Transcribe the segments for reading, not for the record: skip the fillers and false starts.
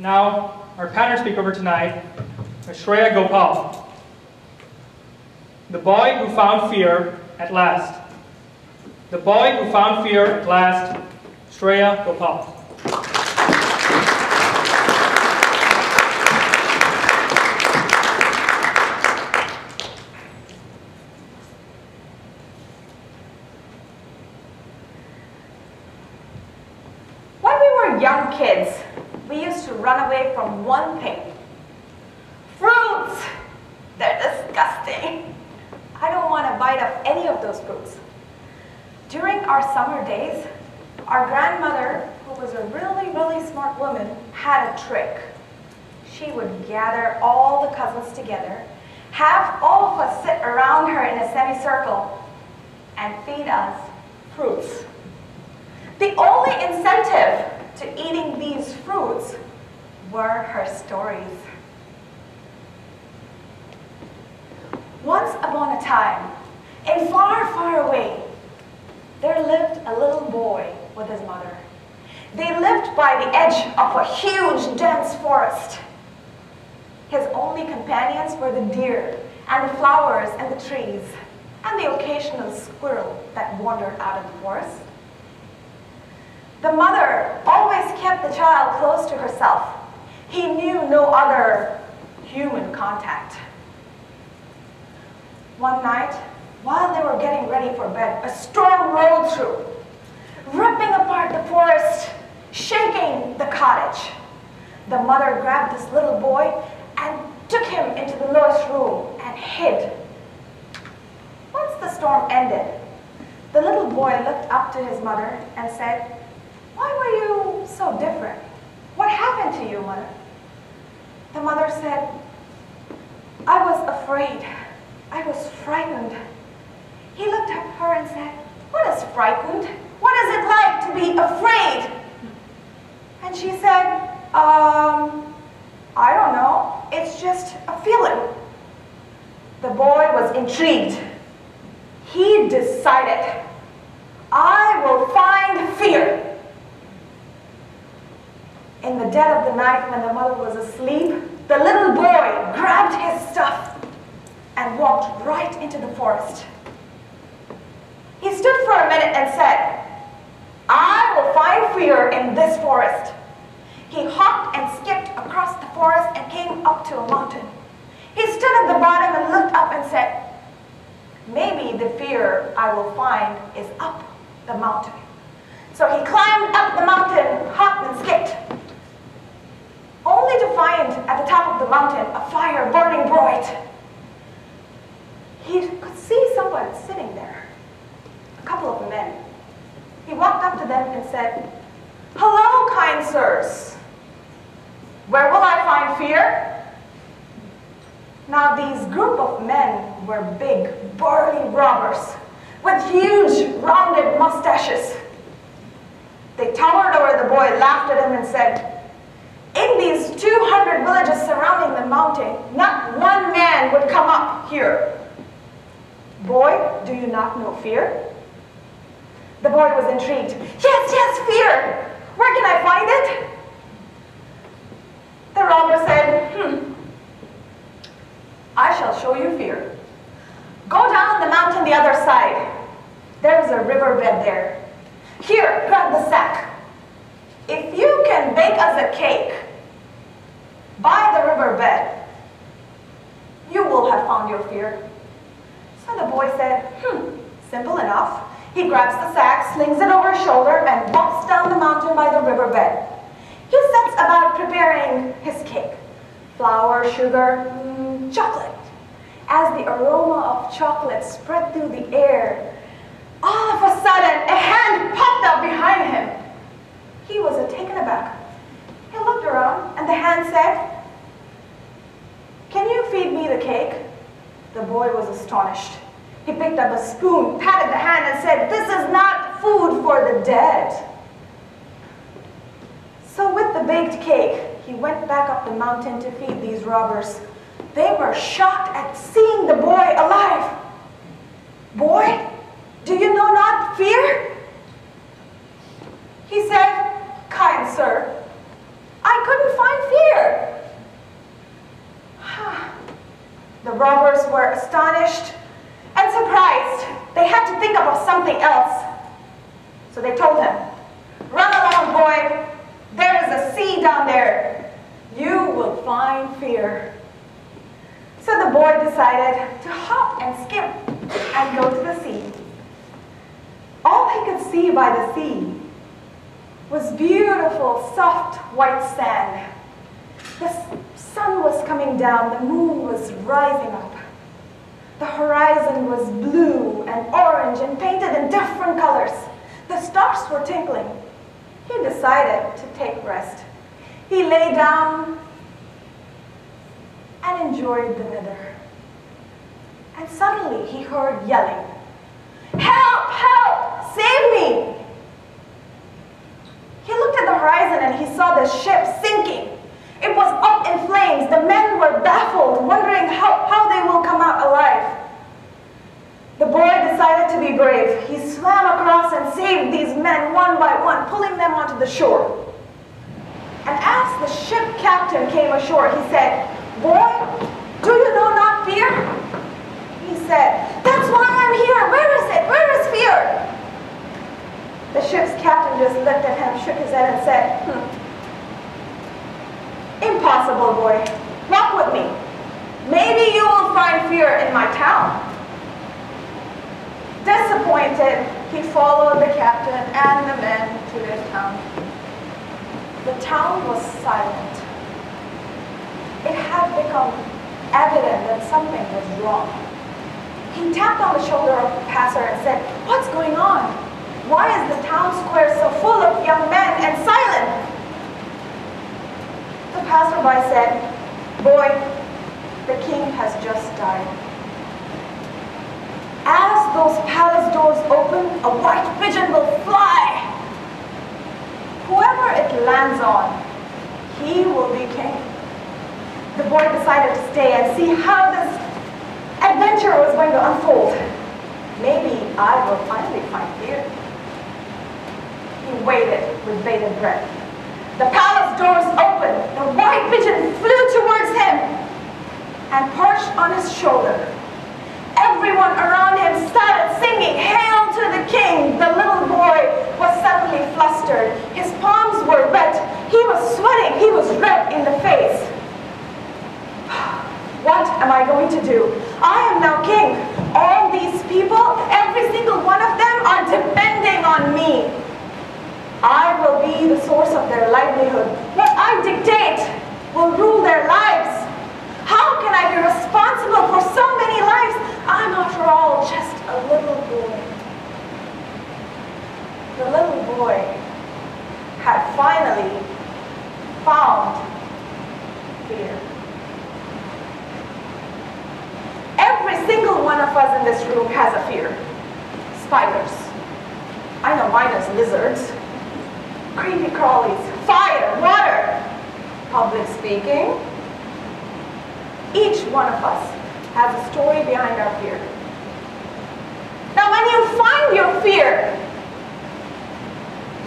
Now, our pattern speaker tonight is Shreya Gopal, the boy who found fear at last. The boy who found fear at last, Shreya Gopal. When we were young kids, we used to run away from one thing. Fruits! They're disgusting. I don't want to bite up any of those fruits. During our summer days, our grandmother, who was a really, really smart woman, had a trick. She would gather all the cousins together, have all of us sit around her in a semicircle, and feed us fruits. The only incentive to eating these fruits were her stories. Once upon a time, in far, far away, there lived a little boy with his mother. They lived by the edge of a huge, dense forest. His only companions were the deer, and the flowers and the trees, and the occasional squirrel that wandered out of the forest. The mother always kept the child close to herself. He knew no other human contact. One night, while they were getting ready for bed, a storm rolled through, ripping apart the forest, shaking the cottage. The mother grabbed this little boy and took him into the lowest room and hid. Once the storm ended, the little boy looked up to his mother and said, "Why were you so different? What happened to you, mother?" The mother said, "I was afraid. I was frightened." He looked at her and said, "What is frightened? What is it like to be afraid?" And she said, I don't know. It's just a feeling." The boy was intrigued. He decided, "I will find fear." In the dead of the night, when the mother was asleep, the little boy grabbed his stuff and walked right into the forest. He stood for a minute and said, "I will find fear in this forest." He hopped and skipped across the forest and came up to a mountain. He stood at the bottom and looked up and said, "Maybe the fear I will find is up the mountain." So he climbed up the mountain, hopped and skipped, only to find at the top of the mountain a fire burning bright. He could see someone sitting there, a couple of men. He walked up to them and said, "Hello, kind sirs. Where will I find fear?" Now these group of men were big, burly robbers with huge, rounded mustaches. They towered over the boy, laughed at him and said, "In these 200 villages surrounding the mountain, not one man would come up here. Boy, do you not know fear?" The boy was intrigued. Yes, fear. Where can I find it?" The robber said, "I shall show you fear. Go down the mountain the other side. There's a riverbed there. Here, grab the sack. If you can bake us a cake by the riverbed, you will have found your fear." So the boy said, simple enough. He grabs the sack, slings it over his shoulder, and walks down the mountain by the riverbed. He sets about preparing his cake. Flour, sugar, chocolate. As the aroma of chocolate spread through the air, all of a sudden, a hand popped up behind him. He was taken aback. He looked around, and the hand said, "Can you feed me the cake?" The boy was astonished. He picked up a spoon, patted the hand, and said, "This is not food for the dead." So with the baked cake, he went back up the mountain to feed these robbers. They were shocked at seeing the boy alive. "Boy, do you know not fear?" He said, "Kind sir, I couldn't find fear So they told him, "Run along, boy. There is a sea down there. You will find fear." So the boy decided to hop and skip and go to the sea. All he could see by the sea was beautiful, soft, white sand. The sun was coming down, the moon was rising up. The horizon was blue and orange and painted in different colors. The stars were twinkling. He decided to take rest. He lay down and enjoyed the weather. And suddenly he heard yelling, "Help! Help! Save me!" He looked at the horizon and he saw the ship sinking. It was up in flames. The men were baffled, wondering how they will come out alive. The boy decided to be brave. He swam across and saved these men one by one, pulling them onto the shore. And as the ship captain came ashore, he said, "Boy, do you know not fear?" He said, "That's why I'm here. Where is it? Where is fear?" The ship's captain just looked at him, shook his head and said, "Impossible, boy. Walk with me. Maybe you will find fear in my town." Disappointed, he followed the captain and the men to their town. The town was silent. It had become evident that something was wrong. He tapped on the shoulder of the passer and said, "What's going on? Why is the town square so full of young men and silent?" The passerby said, "Boy, the king has just died." As those palace doors open, a white pigeon will fly. Whoever it lands on, he will be king. The boy decided to stay and see how this adventure was going to unfold. Maybe I will finally find fear. He waited with bated breath. The palace doors opened. The white pigeon flew towards him and perched on his shoulder. Everyone around him started singing, "Hail to the king!" The little boy was suddenly flustered. His palms were wet. He was sweating. He was red in the face. What am I going to do? I am now king. All these people, every single one of them are depending on me. I will be the source of their livelihood. What I dictate will rule their lives. How can I be responsible for so many lives? I'm, after all, just a little boy. The little boy had finally found fear. Every single one of us in this room has a fear. Spiders. I know mine is lizards. Creepy crawlies. Fire. Water. Public speaking. Each one of us has a story behind our fear. Now, when you find your fear,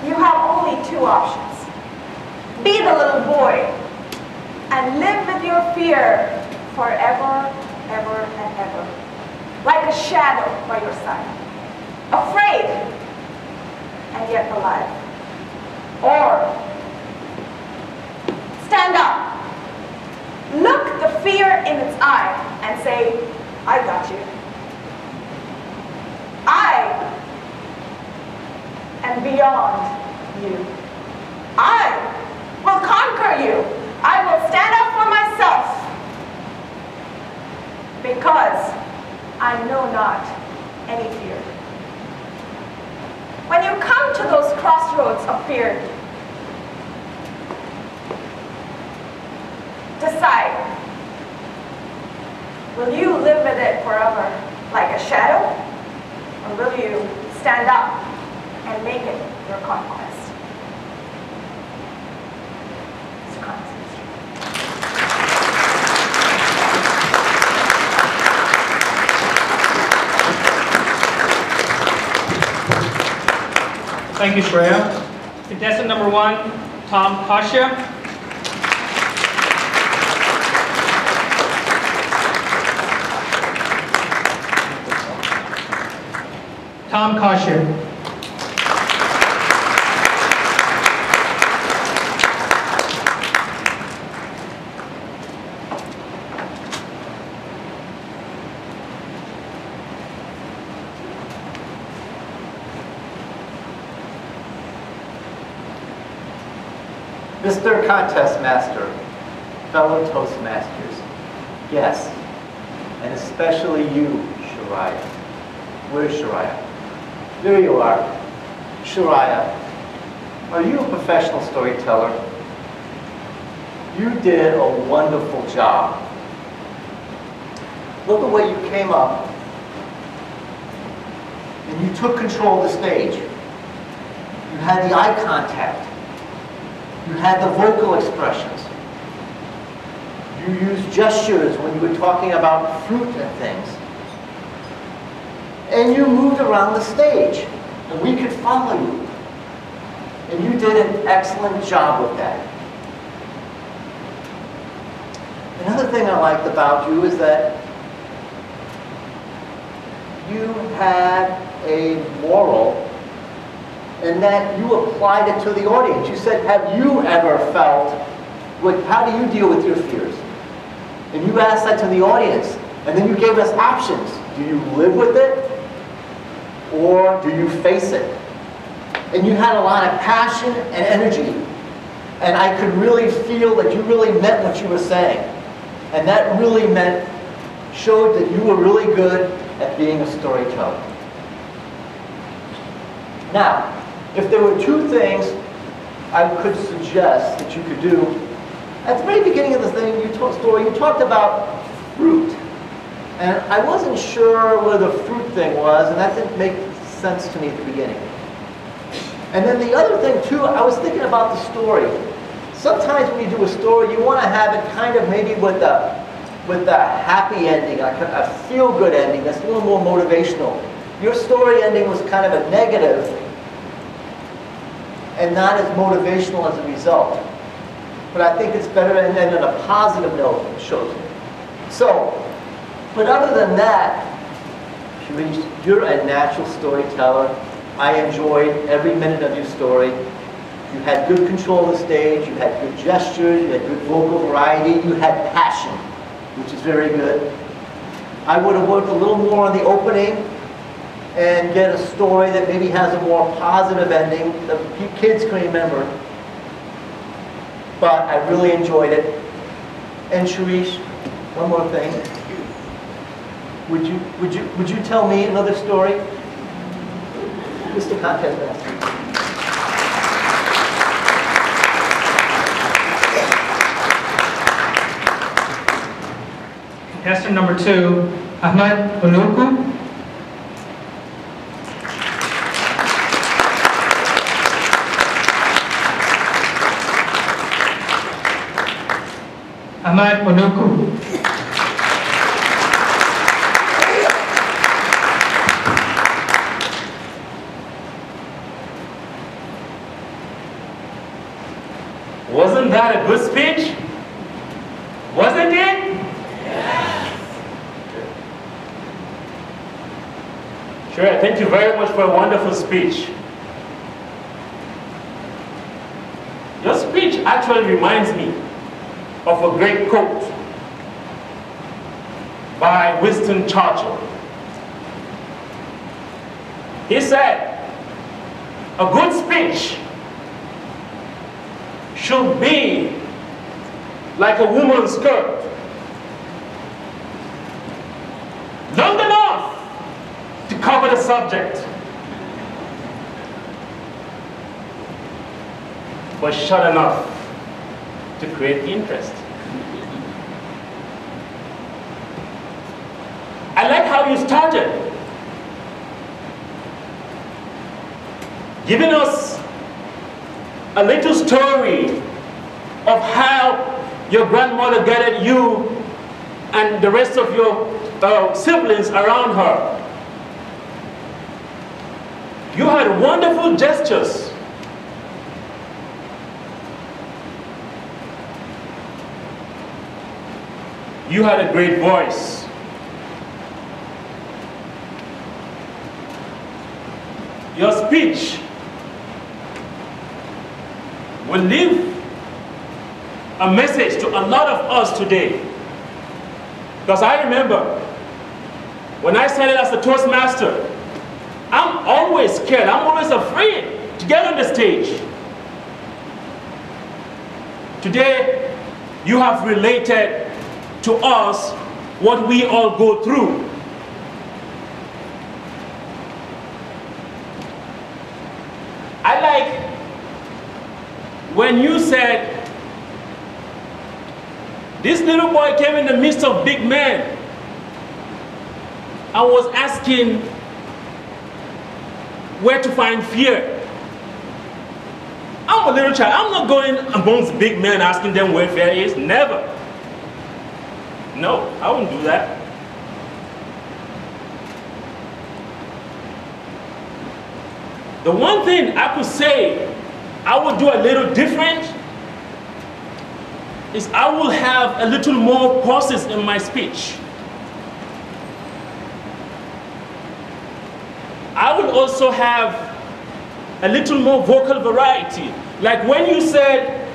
you have only two options. Be the little boy and live with your fear forever, ever, and ever, like a shadow by your side, afraid and yet alive. Or stand up. Look the fear in its eye and say, "I got you. I am beyond you. I will conquer you. I will stand up for myself because I know not any fear." When you come to those crossroads of fear, decide, will you live with it forever like a shadow, or will you stand up and make it your conquest? It's a conquest. Thank you, Shreya. Contestant number 1, Tom Kasia. Tom Kasia. Mr. Contest Master, fellow Toastmasters, guests, and especially you, Shariah. Where's Shariah? There you are. Shariah, are you a professional storyteller? You did a wonderful job. Look at where you came up, and you took control of the stage. You had the eye contact. You had the vocal expressions. You used gestures when you were talking about fruit and things. And you moved around the stage, and we could follow you. And you did an excellent job with that. Another thing I liked about you is that you had a moral and that you applied it to the audience. You said, have you ever felt, how do you deal with your fears? And you asked that to the audience. And then you gave us options. Do you live with it? Or do you face it? And you had a lot of passion and energy. And I could really feel that you really meant what you were saying. And that really showed that you were really good at being a storyteller. Now, if there were two things I could suggest that you could do, at the very beginning of the thing, story, you talked about fruit. And I wasn't sure where the fruit thing was, and that didn't make sense to me at the beginning. And then the other thing, too, I was thinking about the story. Sometimes when you do a story, you want to have it kind of maybe with a happy ending, like a feel-good ending that's a little more motivational. Your story ending was kind of a negative and not as motivational as a result. But I think it's better and then on a positive note it shows. So, but other than that, Sharice, you're a natural storyteller. I enjoyed every minute of your story. You had good control of the stage, you had good gestures, you had good vocal variety, you had passion, which is very good. I would have worked a little more on the opening and get a story that maybe has a more positive ending that kids can remember. But I really enjoyed it. And Sharice, one more thing. Would you tell me another story? Mr. Contest Master. Contestant number 2, Ahmad Onuku. Ahmad Onuku. Wasn't that a good speech? Wasn't it? Sure, thank you very much for a wonderful speech. Your speech actually reminds me of a great quote by Winston Churchill. He said, a good speech should be like a woman's skirt, long enough to cover the subject, but short enough to create interest. I like how you started, giving us a little story of how your grandmother guided you and the rest of your siblings around her. You had wonderful gestures. You had a great voice. Your speech will leave a message to a lot of us today. Because I remember when I started as a Toastmaster, I'm always scared, I'm always afraid to get on the stage. Today, you have related to us what we all go through. I like when you said, this little boy came in the midst of big men. I was asking where to find fear. I'm a little child. I'm not going amongst big men asking them where fear is. Never. No, I wouldn't do that. The one thing I could say I would do a little different is I will have a little more pauses in my speech. I will also have a little more vocal variety. Like when you said,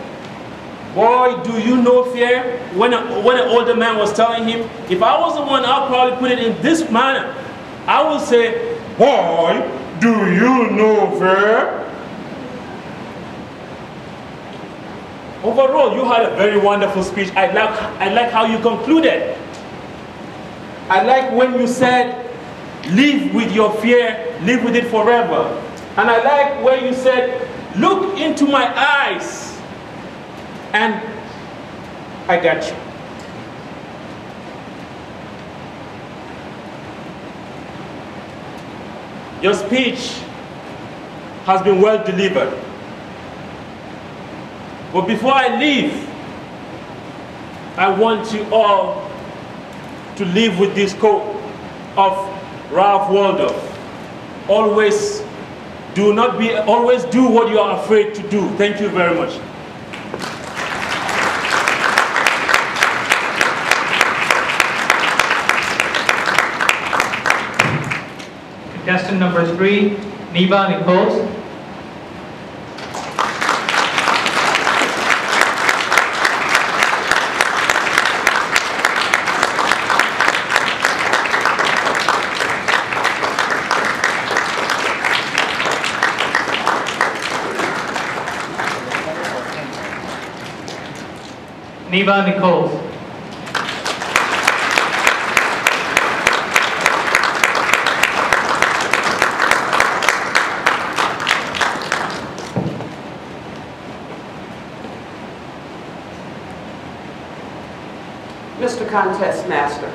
boy, do you know fear? When an older man was telling him, if I was the one, I'll probably put it in this manner. I will say, boy, do you know fear? Overall, you had a very wonderful speech. I like how you concluded. I like when you said, live with your fear, live with it forever. And I like where you said, look into my eyes, and I got you. Your speech has been well delivered. But before I leave, I want you all to leave with this quote of Ralph Waldo. Always do what you are afraid to do. Thank you very much. Contestant number 3, Neva Nichols. Neva Nichols. Mr. Contest Master,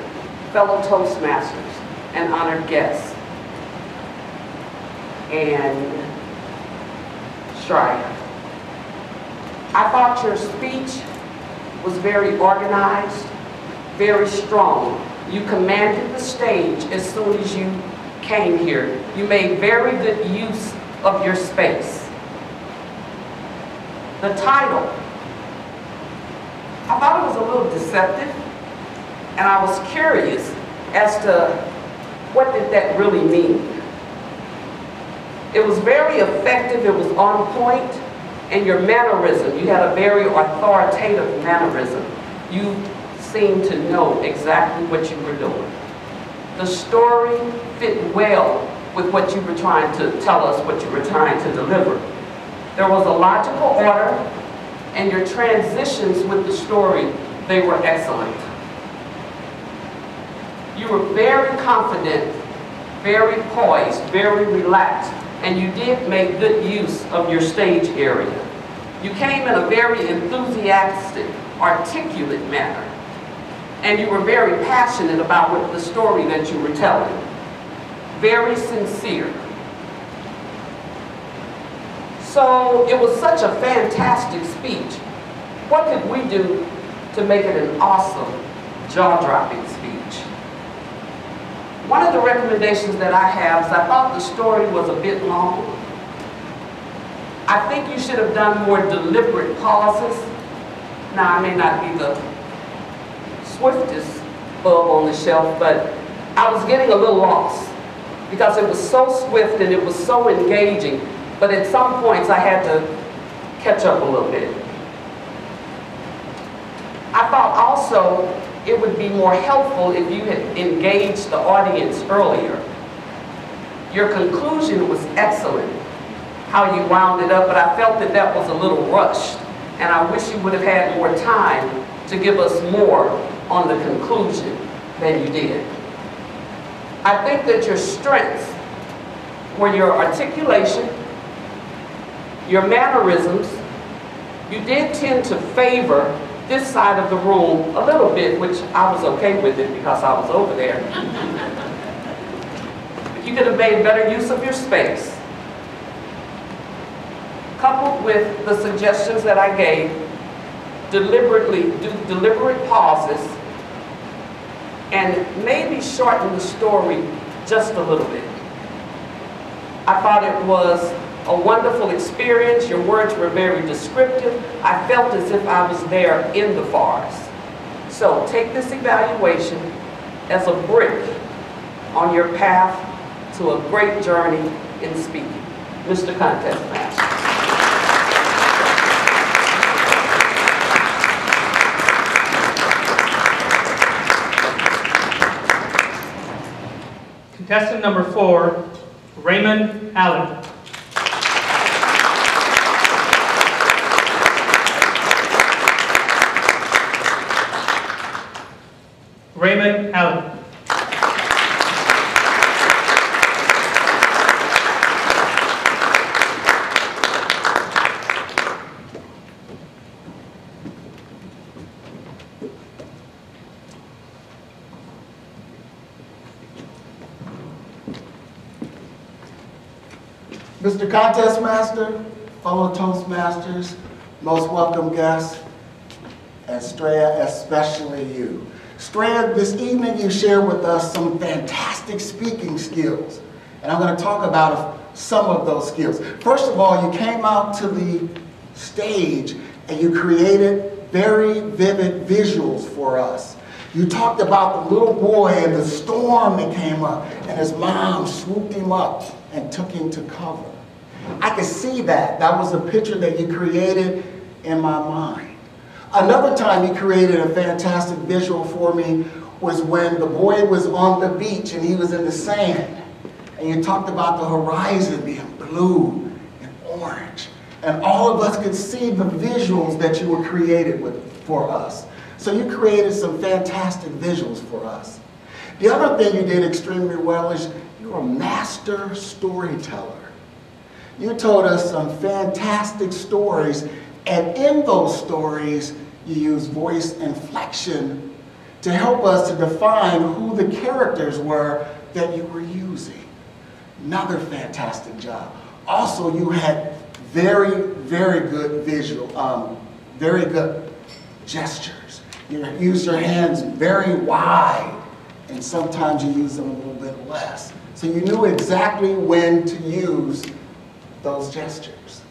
fellow Toastmasters, and honored guests, and Shreya, I thought your speech was very organized, very strong. You commanded the stage as soon as you came here. You made very good use of your space. The title, I thought it was a little deceptive, and I was curious as to what did that really mean. It was very effective, it was on point, and your mannerism, you had a very authoritative mannerism. You seemed to know exactly what you were doing. The story fit well with what you were trying to tell us, what you were trying to deliver. There was a logical order, and your transitions with the story, they were excellent. You were very confident, very poised, very relaxed, and you did make good use of your stage area. You came in a very enthusiastic, articulate manner, and you were very passionate about the story that you were telling. Very sincere. So it was such a fantastic speech. What could we do to make it an awesome, jaw-dropping speech? One of the recommendations that I have is I thought the story was a bit long. I think you should have done more deliberate pauses. Now, I may not be the swiftest bulb on the shelf, but I was getting a little lost because it was so swift and it was so engaging, but at some points I had to catch up a little bit. I thought also it would be more helpful if you had engaged the audience earlier. Your conclusion was excellent, how you wound it up, but I felt that that was a little rushed. and I wish you would have had more time to give us more on the conclusion than you did. I think that your strengths were your articulation, your mannerisms. You did tend to favor this side of the room a little bit, which I was okay with it because I was over there. You could have made better use of your space. Coupled with the suggestions that I gave, deliberately do deliberate pauses and maybe shorten the story just a little bit. I thought it was a wonderful experience. Your words were very descriptive. I felt as if I was there in the forest. So take this evaluation as a brick on your path to a great journey in speaking. Mr. Contest Master. Contestant number 4, Raymond Allen. Raymond Allen. Mr. Contest Master, fellow Toastmasters, most welcome guests, and Strea, especially you. Strea, this evening you shared with us some fantastic speaking skills, and I'm going to talk about some of those skills. First of all, you came out to the stage and you created very vivid visuals for us. You talked about the little boy and the storm that came up, and his mom swooped him up and took him to cover. I could see that. That was a picture that you created in my mind. Another time you created a fantastic visual for me was when the boy was on the beach and he was in the sand. And you talked about the horizon being blue and orange. And all of us could see the visuals that you were created for us. So you created some fantastic visuals for us. The other thing you did extremely well is you're a master storyteller. You told us some fantastic stories, and in those stories, you use voice inflection to help us to define who the characters were that you were using. Another fantastic job. Also, you had very, very good very good gestures. You use your hands very wide, and sometimes you use them a little bit less. So you knew exactly when to use those gestures.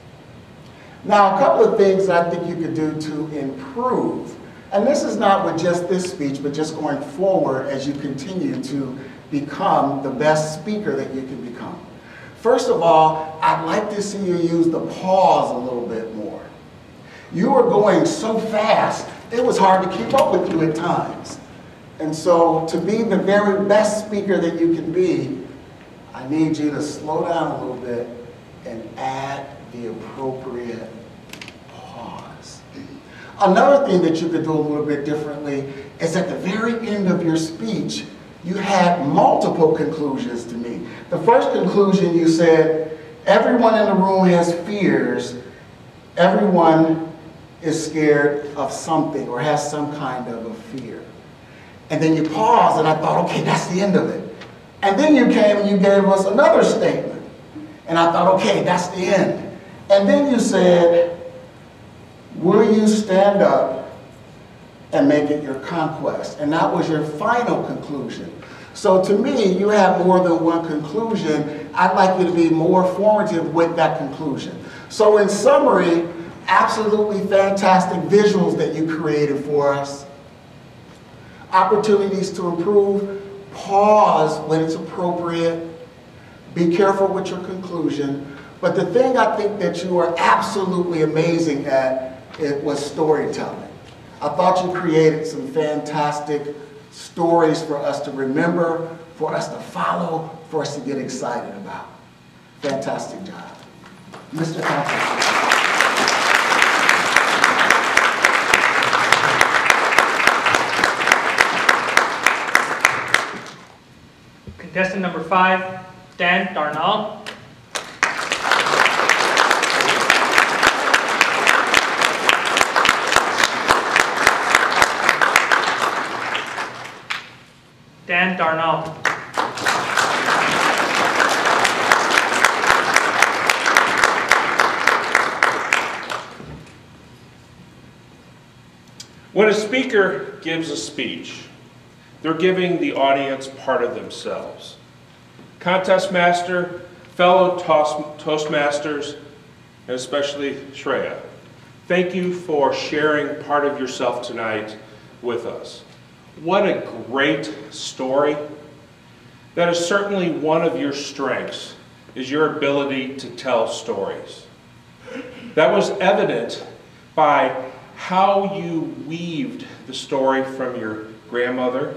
Now, a couple of things I think you could do to improve, and this is not with just this speech, but just going forward as you continue to become the best speaker that you can become. First of all, I'd like to see you use the pause a little bit more. You were going so fast, it was hard to keep up with you at times. And so to be the very best speaker that you can be, I need you to slow down a little bit and add the appropriate pause. Another thing that you could do a little bit differently is at the very end of your speech, you had multiple conclusions to me. The first conclusion you said, everyone in the room has fears. Everyone is scared of something or has some kind of a fear. And then you paused and I thought, okay, that's the end of it. And then you came and you gave us another statement. And I thought, okay, that's the end. And then you said, will you stand up and make it your conquest? And that was your final conclusion. So to me, you have more than one conclusion. I'd like you to be more formative with that conclusion. So in summary, absolutely fantastic visuals that you created for us. Opportunities to improve. Pause when it's appropriate. Be careful with your conclusion. But the thing I think that you are absolutely amazing at, it was storytelling. I thought you created some fantastic stories for us to remember, for us to follow, for us to get excited about. Fantastic job. Mr. Contest. contestant number 5, Dan Darnall. Dan Darnall. When a speaker gives a speech, they're giving the audience part of themselves. Contest master, fellow Toastmasters, and especially Shreya, thank you for sharing part of yourself tonight with us. What a great story. That is certainly one of your strengths, is your ability to tell stories. That was evident by how you weaved the story from your grandmother,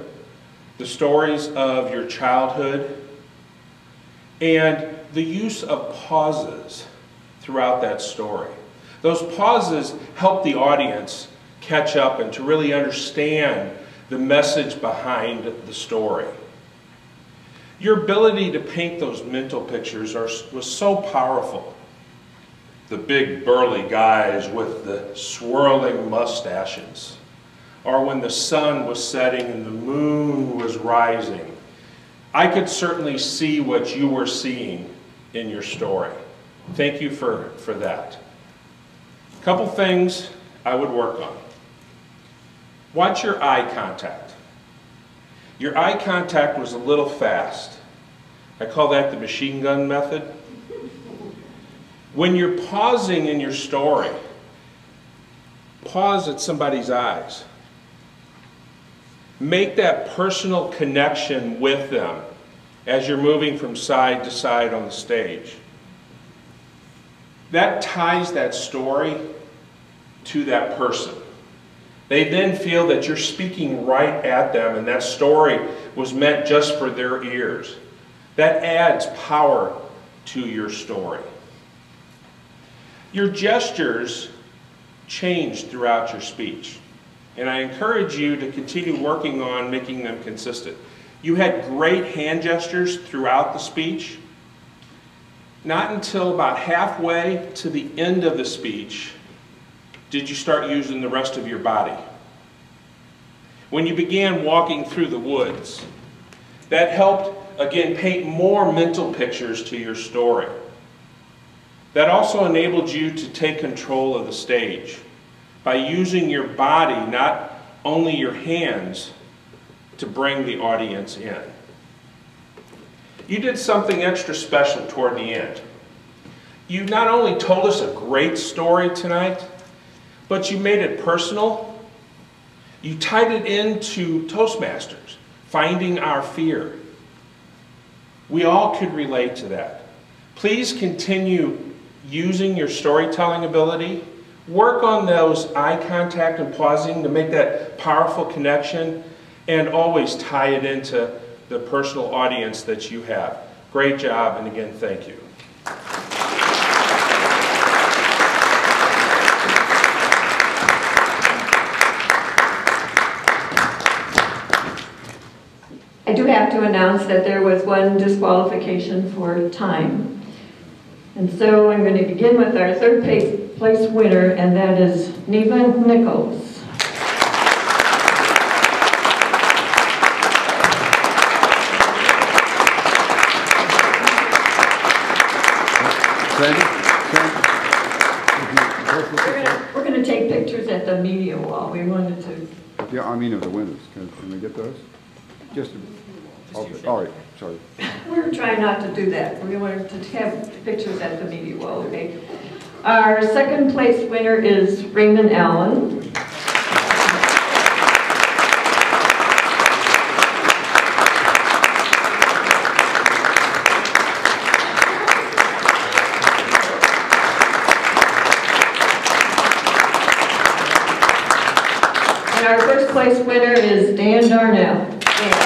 the stories of your childhood, and the use of pauses throughout that story. Those pauses help the audience catch up and to really understand the message behind the story. Your ability to paint those mental pictures was so powerful. The big burly guys with the swirling mustaches, or when the sun was setting and the moon was rising. I could certainly see what you were seeing in your story. Thank you for that. A couple things I would work on. Watch your eye contact. Your eye contact was a little fast. I call that the machine gun method. When you're pausing in your story, pause at somebody's eyes. Make that personal connection with them as you're moving from side to side on the stage. That ties that story to that person. They then feel that you're speaking right at them and that story was meant just for their ears. That adds power to your story. Your gestures change throughout your speech, and I encourage you to continue working on making them consistent. You had great hand gestures throughout the speech. Not until about halfway to the end of the speech did you start using the rest of your body. When you began walking through the woods, that helped, again, paint more mental pictures to your story. That also enabled you to take control of the stage by using your body, not only your hands, to bring the audience in. You did something extra special toward the end. You not only told us a great story tonight, but you made it personal. You tied it into Toastmasters, finding our fear. We all could relate to that. Please continue using your storytelling ability. Work on those eye contact and pausing to make that powerful connection, and always tie it into the personal audience that you have. Great job, and again, thank you. I do have to announce that there was one disqualification for time. And so I'm going to begin with our third place winner, and that is Neva Nichols. We're going to take pictures at the media wall. We wanted to. Yeah, I mean of the winners. Can we get those? Just okay. All right, sorry. We're trying not to do that. We wanted to have pictures at the media wall, okay? Our second place winner is Raymond Allen. And our first place winner is Dan Darnell. Dan.